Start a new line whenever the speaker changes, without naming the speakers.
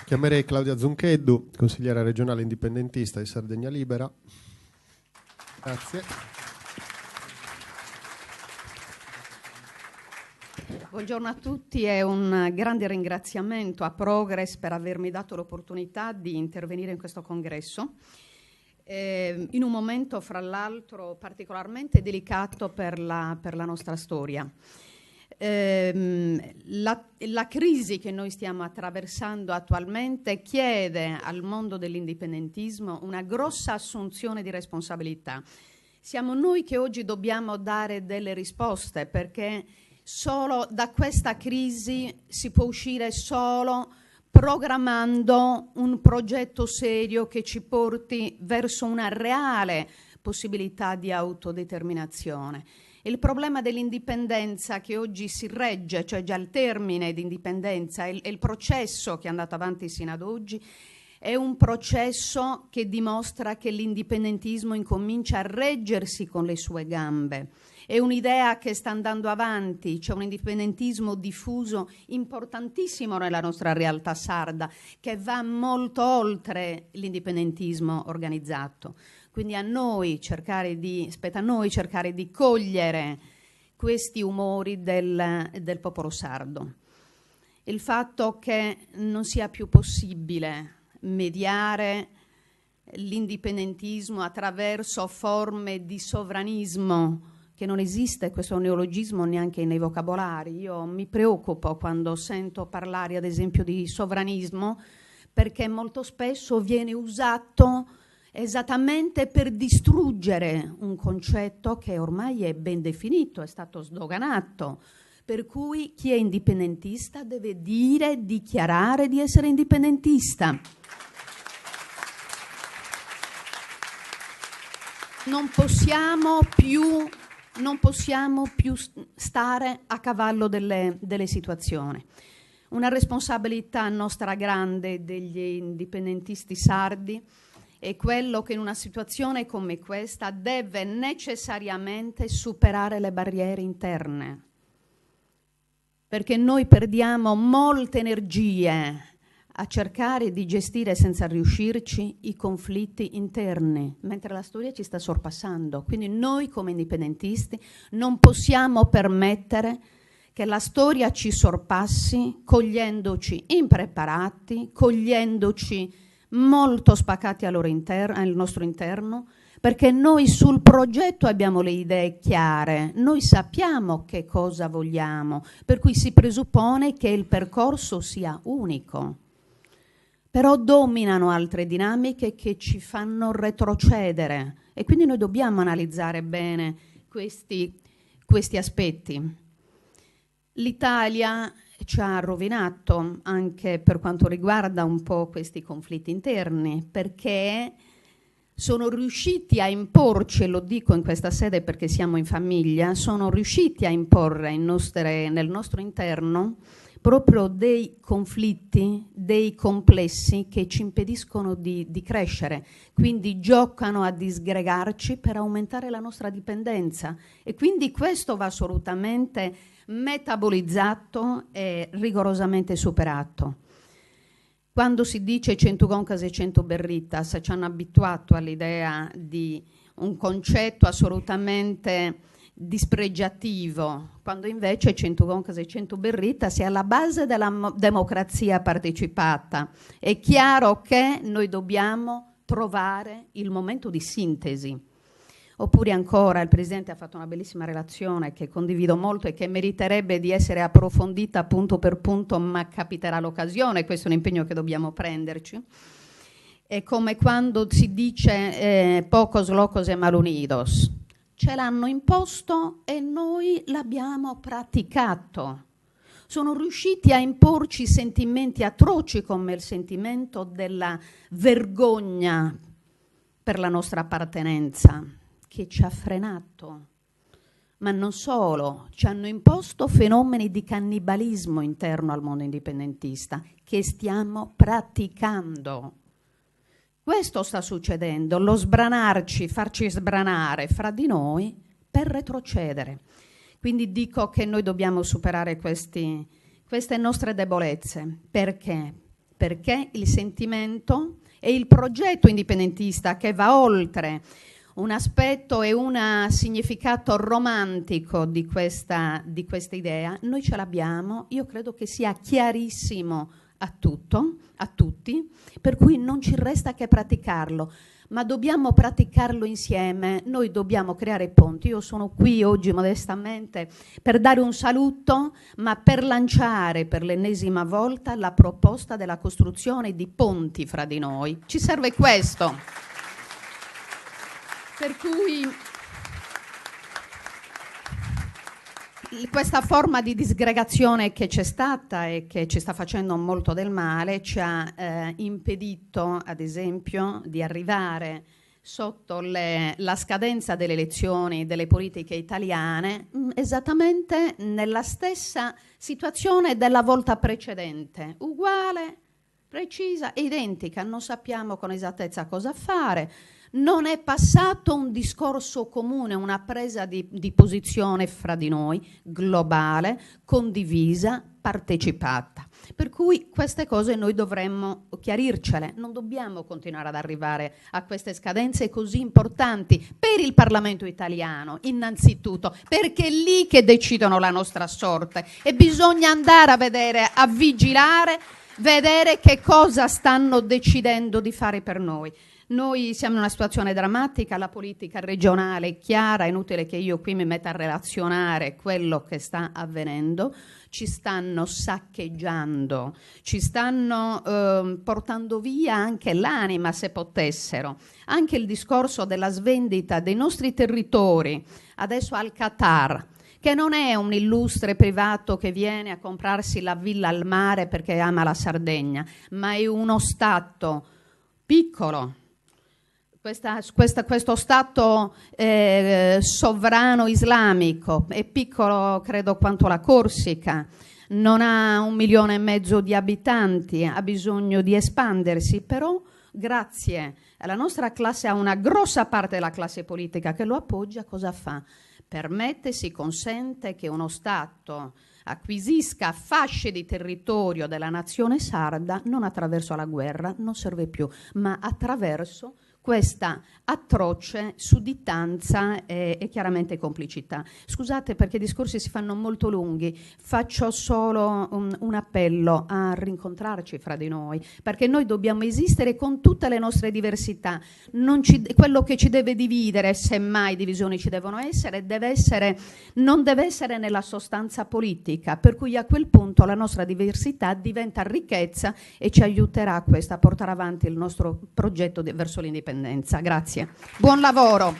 Chiamerei Claudia Zuncheddu, consigliera regionale indipendentista di Sardegna Libera. Grazie.
Buongiorno a tutti e un grande ringraziamento a Progress per avermi dato l'opportunità di intervenire in questo congresso, in un momento fra l'altro particolarmente delicato per la nostra storia. La crisi che noi stiamo attraversando attualmente chiede al mondo dell'indipendentismo una grossa assunzione di responsabilità. Siamo noi che oggi dobbiamo dare delle risposte, perché solo da questa crisi si può uscire solo programmando un progetto serio che ci porti verso una reale possibilità di autodeterminazione. Il problema dell'indipendenza che oggi si regge, cioè già il termine di indipendenza, e il processo che è andato avanti sino ad oggi, è un processo che dimostra che l'indipendentismo incomincia a reggersi con le sue gambe. È un'idea che sta andando avanti, c'è un indipendentismo diffuso importantissimo nella nostra realtà sarda, che va molto oltre l'indipendentismo organizzato. Quindi spetta a noi cercare di cogliere questi umori del popolo sardo. Il fatto che non sia più possibile mediare l'indipendentismo attraverso forme di sovranismo, che non esiste, questo è un neologismo neanche nei vocabolari. Io mi preoccupo quando sento parlare ad esempio di sovranismo, perché molto spesso viene usato esattamente per distruggere un concetto che ormai è ben definito, è stato sdoganato, per cui chi è indipendentista deve dichiarare di essere indipendentista. Non possiamo più stare a cavallo delle situazioni. Una responsabilità nostra grande degli indipendentisti sardi è quello che in una situazione come questa deve necessariamente superare le barriere interne, perché noi perdiamo molte energie a cercare di gestire senza riuscirci i conflitti interni, mentre la storia ci sta sorpassando. Quindi noi come indipendentisti non possiamo permettere che la storia ci sorpassi cogliendoci impreparati, cogliendoci molto spaccati al nostro interno, perché noi sul progetto abbiamo le idee chiare, noi sappiamo che cosa vogliamo, per cui si presuppone che il percorso sia unico. Però dominano altre dinamiche che ci fanno retrocedere e quindi noi dobbiamo analizzare bene questi aspetti. L'Italia ci ha rovinato anche per quanto riguarda un po' questi conflitti interni, perché sono riusciti a imporci, e lo dico in questa sede perché siamo in famiglia, sono riusciti a imporre nel nostro interno proprio dei conflitti, dei complessi che ci impediscono di crescere, quindi giocano a disgregarci per aumentare la nostra dipendenza e quindi questo va assolutamente metabolizzato e rigorosamente superato. Quando si dice 100 concas e 100 berritas, ci hanno abituato all'idea di un concetto assolutamente dispregiativo, quando invece 100 concas e 100 berritas è alla base della democrazia partecipata. È chiaro che noi dobbiamo trovare il momento di sintesi. Oppure ancora, il Presidente ha fatto una bellissima relazione che condivido molto e che meriterebbe di essere approfondita punto per punto, ma capiterà l'occasione, questo è un impegno che dobbiamo prenderci. È come quando si dice pocos, locos e malunidos. Ce l'hanno imposto e noi l'abbiamo praticato. Sono riusciti a imporci sentimenti atroci come il sentimento della vergogna per la nostra appartenenza, che ci ha frenato, ma non solo, ci hanno imposto fenomeni di cannibalismo interno al mondo indipendentista che stiamo praticando. Questo sta succedendo, lo sbranarci, farci sbranare fra di noi per retrocedere. Quindi dico che noi dobbiamo superare queste nostre debolezze. Perché? perché il sentimento e il progetto indipendentista che va oltre un aspetto e un significato romantico di questa idea, noi ce l'abbiamo, io credo che sia chiarissimo a tutti, per cui non ci resta che praticarlo, ma dobbiamo praticarlo insieme, noi dobbiamo creare ponti. Io sono qui oggi modestamente per dare un saluto, ma per lanciare per l'ennesima volta la proposta della costruzione di ponti fra di noi. Ci serve questo. Per cui questa forma di disgregazione che c'è stata e che ci sta facendo molto del male ci ha impedito, ad esempio, di arrivare sotto la scadenza delle elezioni delle politiche italiane esattamente nella stessa situazione della volta precedente, uguale, precisa, identica, non sappiamo con esattezza cosa fare. Non è passato un discorso comune, una presa di posizione fra di noi, globale, condivisa, partecipata. Per cui queste cose noi dovremmo chiarircele, non dobbiamo continuare ad arrivare a queste scadenze così importanti per il Parlamento italiano, innanzitutto, perché è lì che decidono la nostra sorte e bisogna andare a vedere, a vigilare, vedere che cosa stanno decidendo di fare per noi. Noi siamo in una situazione drammatica, la politica regionale è chiara, è inutile che io qui mi metta a relazionare quello che sta avvenendo, ci stanno saccheggiando, ci stanno portando via anche l'anima se potessero, anche il discorso della svendita dei nostri territori, adesso al Qatar, che non è un illustre privato che viene a comprarsi la villa al mare perché ama la Sardegna, ma è uno Stato piccolo. Questo Stato sovrano islamico è piccolo, credo, quanto la Corsica, non ha 1,5 milioni di abitanti, ha bisogno di espandersi, però grazie alla nostra classe, a una grossa parte della classe politica che lo appoggia, cosa fa? Permette, si consente che uno Stato acquisisca fasce di territorio della nazione sarda non attraverso la guerra, non serve più, ma attraverso questa atroce sudditanza e chiaramente complicità. Scusate perché i discorsi si fanno molto lunghi, faccio solo un appello a rincontrarci fra di noi, perché noi dobbiamo esistere con tutte le nostre diversità. Quello che ci deve dividere, semmai divisioni ci devono essere, non deve essere nella sostanza politica, per cui a quel punto la nostra diversità diventa ricchezza e ci aiuterà a portare avanti il nostro progetto verso l'indipendenza. Grazie. Buon lavoro.